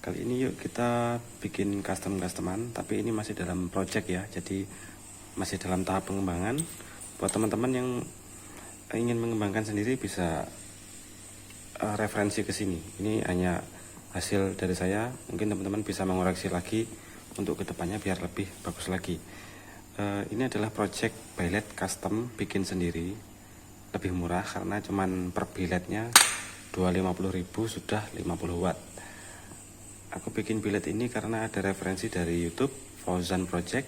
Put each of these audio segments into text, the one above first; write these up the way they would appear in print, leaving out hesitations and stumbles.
Kali ini yuk kita bikin customan, tapi ini masih dalam project ya, jadi masih dalam tahap pengembangan. Buat teman-teman yang ingin mengembangkan sendiri bisa referensi ke sini. Ini hanya hasil dari saya, mungkin teman-teman bisa mengoreksi lagi untuk kedepannya biar lebih bagus lagi. Ini adalah project billet custom bikin sendiri, lebih murah karena cuman per billetnya 250.000 sudah 50 watt. Aku bikin billet ini karena ada referensi dari YouTube, Fauzan Project.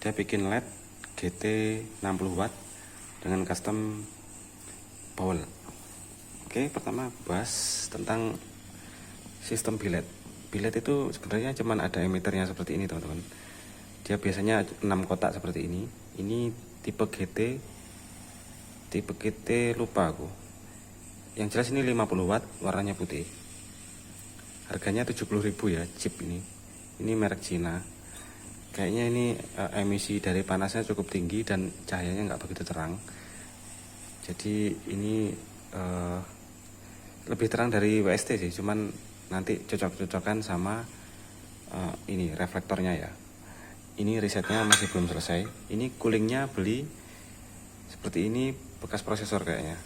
Dia bikin LED GT 60 watt dengan custom bowl. Oke, pertama bahas tentang sistem billet. Billet itu sebenarnya cuman ada emitternya seperti ini, teman-teman. Dia biasanya 6 kotak seperti ini. Ini tipe GT. Tipe GT lupa aku. Yang jelas ini 50 watt, warnanya putih. Harganya 70.000 ya, chip ini. Ini merek Cina. Kayaknya ini emisi dari panasnya cukup tinggi dan cahayanya nggak begitu terang. Jadi ini lebih terang dari WST sih, cuman nanti cocok-cocokan sama ini reflektornya ya. Ini risetnya masih belum selesai. Ini coolingnya beli seperti ini, bekas prosesor kayaknya.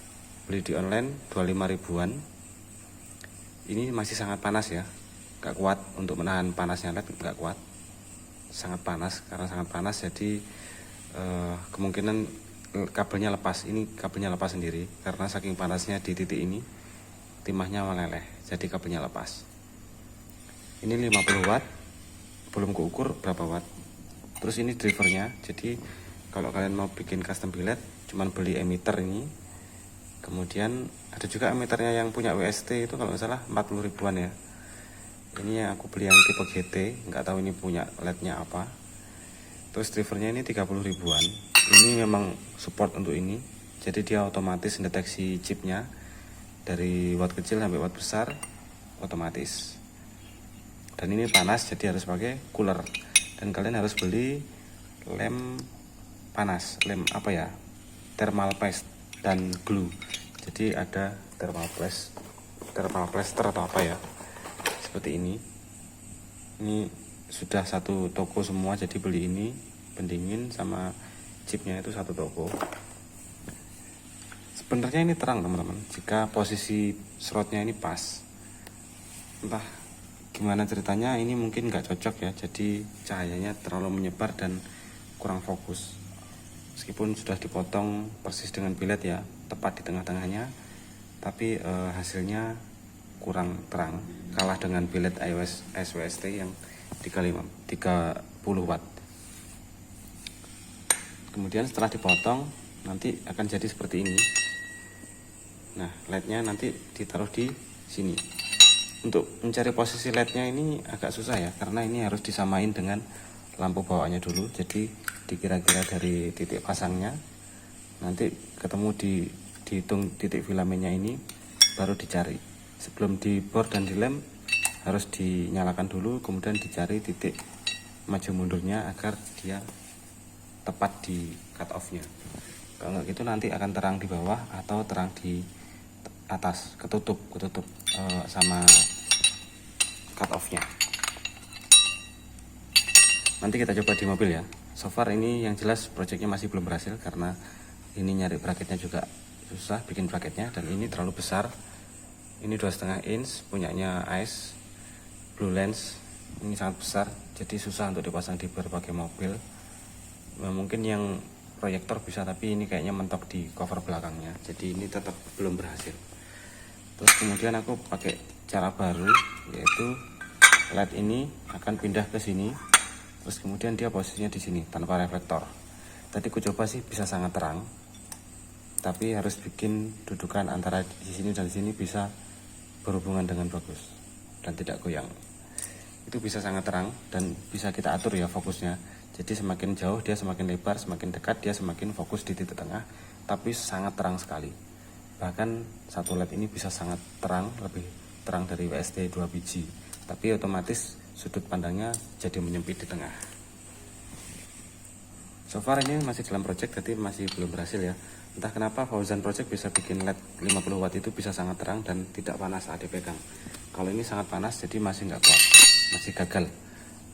Beli di online 25 ribuan. Ini masih sangat panas ya, gak kuat untuk menahan panasnya LED, gak kuat, sangat panas. Karena sangat panas jadi kemungkinan kabelnya lepas. Ini kabelnya lepas sendiri karena saking panasnya di titik ini timahnya meleleh, jadi kabelnya lepas. Ini 50 watt, belum keukur berapa watt. Terus ini drivernya, jadi kalau kalian mau bikin custom billet cuman beli emitter ini. Kemudian ada juga emitternya yang punya WST itu kalau nggak salah 40 ribuan ya. Ini yang aku beli yang tipe GT, nggak tahu ini punya LED-nya apa. Terus drivernya ini 30 ribuan. Ini memang support untuk ini. Jadi dia otomatis mendeteksi chipnya dari watt kecil sampai watt besar otomatis. Dan ini panas jadi harus pakai cooler. Dan kalian harus beli lem panas, lem apa ya? Thermal paste dan glue. Jadi ada thermal plaster atau apa ya, seperti ini. Ini sudah satu toko semua, jadi beli ini pendingin sama chipnya itu satu toko. Sebenarnya ini terang teman-teman, jika posisi slotnya ini pas. Entah gimana ceritanya, ini mungkin nggak cocok ya, jadi cahayanya terlalu menyebar dan kurang fokus. Meskipun sudah dipotong persis dengan billet ya, tepat di tengah-tengahnya, tapi hasilnya kurang terang, kalah dengan billet iOS SWST yang 30 watt. Kemudian setelah dipotong nanti akan jadi seperti ini. Nah, LED-nya nanti ditaruh di sini. Untuk mencari posisi LED-nya ini agak susah ya, karena ini harus disamain dengan lampu bawaannya dulu. Jadi dikira-kira dari titik pasangnya, nanti ketemu dihitung titik filamennya ini, baru dicari. Sebelum di bor dan dilem harus dinyalakan dulu, kemudian dicari titik maju mundurnya agar dia tepat di cut off-nya. Kalau nggak gitu nanti akan terang di bawah atau terang di atas, ketutup sama cut off-nya. Nanti kita coba di mobil ya. So far ini yang jelas projectnya masih belum berhasil karena ini nyari bracketnya juga susah, bikin bracketnya, dan ini terlalu besar. Ini 2,5 inch punyanya Ice Blue Lens. Ini sangat besar, jadi susah untuk dipasang di berbagai mobil. Nah, mungkin yang proyektor bisa, tapi ini kayaknya mentok di cover belakangnya, jadi ini tetap belum berhasil. Terus kemudian aku pakai cara baru, yaitu LED ini akan pindah ke sini. Terus kemudian dia posisinya di sini tanpa reflektor. Tadi ku coba sih bisa sangat terang, tapi harus bikin dudukan antara di sini dan di sini bisa berhubungan dengan bagus dan tidak goyang. Itu bisa sangat terang dan bisa kita atur ya fokusnya. Jadi semakin jauh dia semakin lebar, semakin dekat dia semakin fokus di titik tengah, tapi sangat terang sekali. Bahkan satu LED ini bisa sangat terang, lebih terang dari WST 2 biji. Tapi otomatis sudut pandangnya jadi menyempit di tengah. So far ini masih dalam project, jadi masih belum berhasil ya. Entah kenapa Fauzan Project bisa bikin LED 50 watt itu bisa sangat terang dan tidak panas saat dipegang. Kalau ini sangat panas, jadi masih nggak kuat, masih gagal.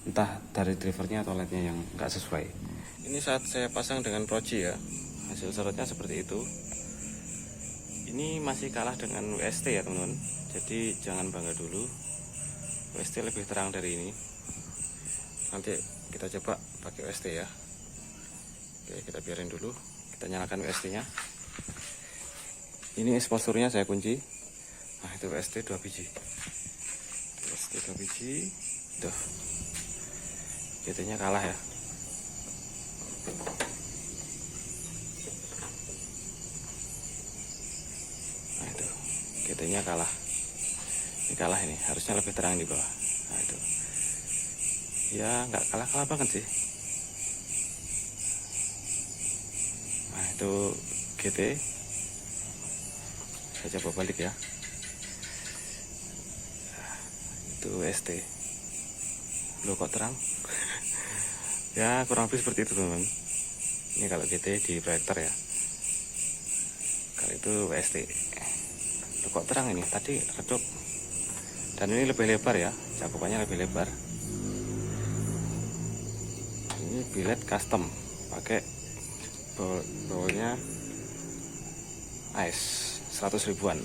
Entah dari drivernya atau LED-nya yang nggak sesuai. Ini saat saya pasang dengan Proji ya, hasil serutnya seperti itu. Ini masih kalah dengan WST ya teman-teman. Jadi jangan bangga dulu. WST lebih terang dari ini. Nanti kita coba pakai WST ya. Oke, kita biarin dulu. Kita nyalakan WST-nya. Ini exposure-nya saya kunci. Nah, itu WST 2 biji. WST 2 biji. Tuh. GT-nya kalah ya. Nah, itu. GT-nya kalah. Ini kalah ini, harusnya lebih terang di bawah. Nah, itu. Ya, nggak kalah-kalah banget sih. Nah, itu GT. Saya coba balik ya. Itu ST. Loh, kok terang? Ya, kurang lebih seperti itu teman-teman. Ini kalau GT di proyektor ya. Kalau itu WST. Loh, kok terang ini? Tadi redup. Dan ini lebih lebar ya, cakupannya lebih lebar. Ini biled custom, pakai bawahnya ice 100 ribuan.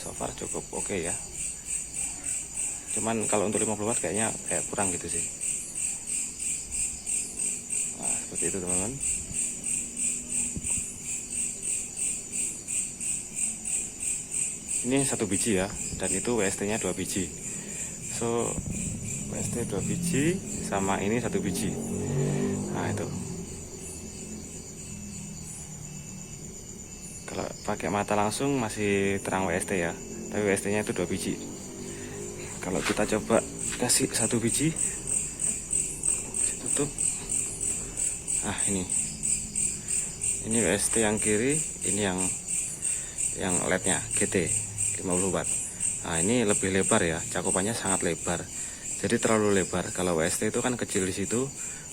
So far cukup oke ya. Cuman kalau untuk 50 watt kayaknya kayak kurang gitu sih. Nah, seperti itu teman-teman. Ini 1 biji ya, dan itu WST-nya 2 biji. So WST 2 biji sama ini 1 biji. Nah, itu. Kalau pakai mata langsung masih terang WST ya, tapi WST-nya itu 2 biji. Kalau kita coba kasih 1 biji, tutup. Ah, ini WST yang kiri, ini yang LED-nya GT 50 watt. Nah, ini lebih lebar ya, cakupannya sangat lebar. Jadi terlalu lebar. Kalau WST itu kan kecil di situ,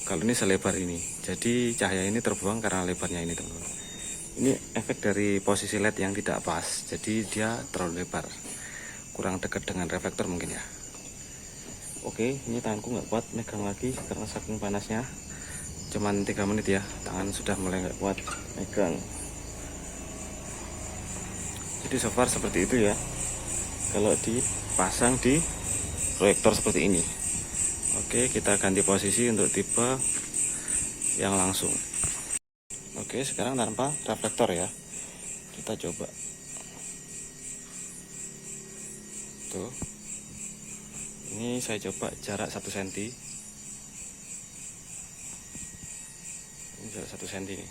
kalau ini selebar ini. Jadi cahaya ini terbuang karena lebarnya ini, teman-teman. Ini efek dari posisi LED yang tidak pas. Jadi dia terlalu lebar. Kurang dekat dengan reflektor mungkin ya. Oke, ini tanganku nggak kuat megang lagi karena saking panasnya. Cuman 3 menit ya, tangan sudah mulai nggak kuat megang. Jadi so far seperti itu ya, kalau dipasang di proyektor seperti ini. Oke, kita ganti posisi untuk tipe yang langsung. Oke, sekarang tanpa reflektor ya, kita coba. Tuh, ini saya coba jarak 1 cm. Ini jarak 1 cm nih.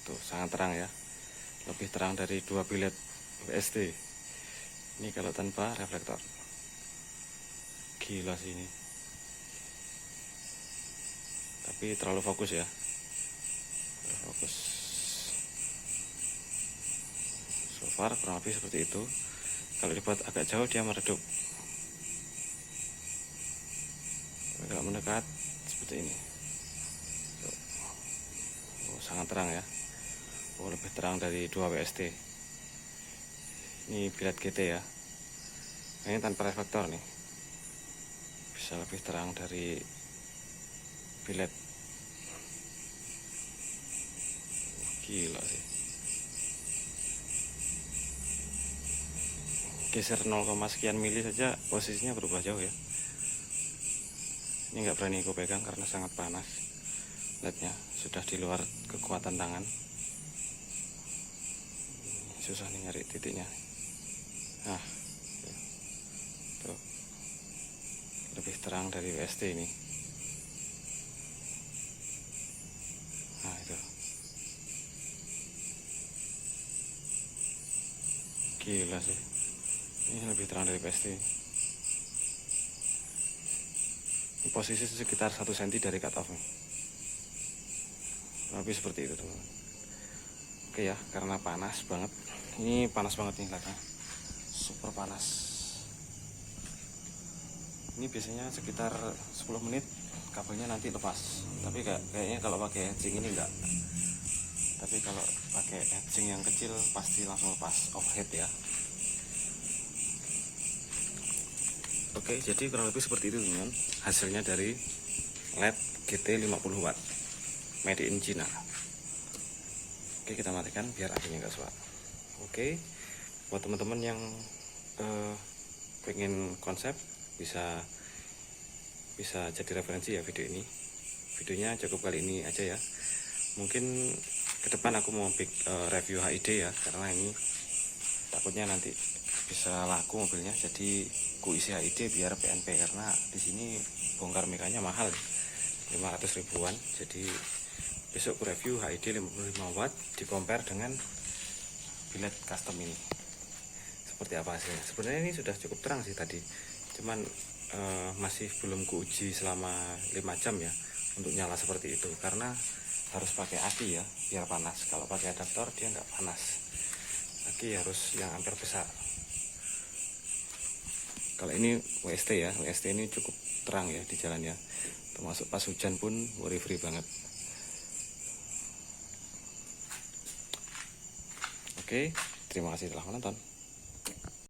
Tuh, sangat terang ya, lebih terang dari 2 biled WST. Ini kalau tanpa reflektor, gila sih ini, tapi terlalu fokus ya, terlalu fokus. So far kurang lebih seperti itu. Kalau dibuat agak jauh dia meredup, kalau mendekat seperti ini. Oh, sangat terang ya. Oh, lebih terang dari 2 WST. Ini biled GT ya. Ini tanpa reflektor nih, bisa lebih terang dari biled. Gila sih. Geser 0, sekian mili saja posisinya berubah jauh ya. Ini nggak berani aku pegang karena sangat panas. LED-nya sudah di luar kekuatan tangan. Susah nih nyari titiknya. Nah, tuh, lebih terang dari WST ini. Nah, itu gila sih, ini lebih terang dari WST. Ini posisi sekitar 1 cm dari cut off nih. Tapi seperti itu teman-teman. Oke ya, karena panas banget. Ini panas banget nih lednya, super panas. Ini biasanya sekitar 10 menit kabelnya nanti lepas. Tapi kayaknya kalau pakai heading ini enggak. Tapi kalau pakai heading yang kecil pasti langsung lepas overhead ya. Oke, jadi kurang lebih seperti itu teman-teman. Hasilnya dari LED GT 50 watt made in China. Oke, kita matikan biar apinya enggak suara. Oke, buat teman-teman yang pengen konsep bisa jadi referensi ya video ini. Videonya cukup kali ini aja ya. Mungkin ke depan aku mau review HID ya, karena ini takutnya nanti bisa laku mobilnya, jadi ku isi HID biar PNP, karena di sini bongkar mekanya mahal 500 ribuan. Jadi besok ku review HID 55 watt di compare dengan billet custom ini seperti apa hasilnya. Sebenarnya ini sudah cukup terang sih tadi, cuman masih belum ku uji selama 5 jam ya untuk nyala seperti itu, karena harus pakai aki ya biar panas. Kalau pakai adaptor dia nggak panas. Aki harus yang ampere besar. Kalau ini WST ya, WST ini cukup terang ya di jalan ya, termasuk pas hujan pun worry free banget. Oke, terima kasih telah menonton.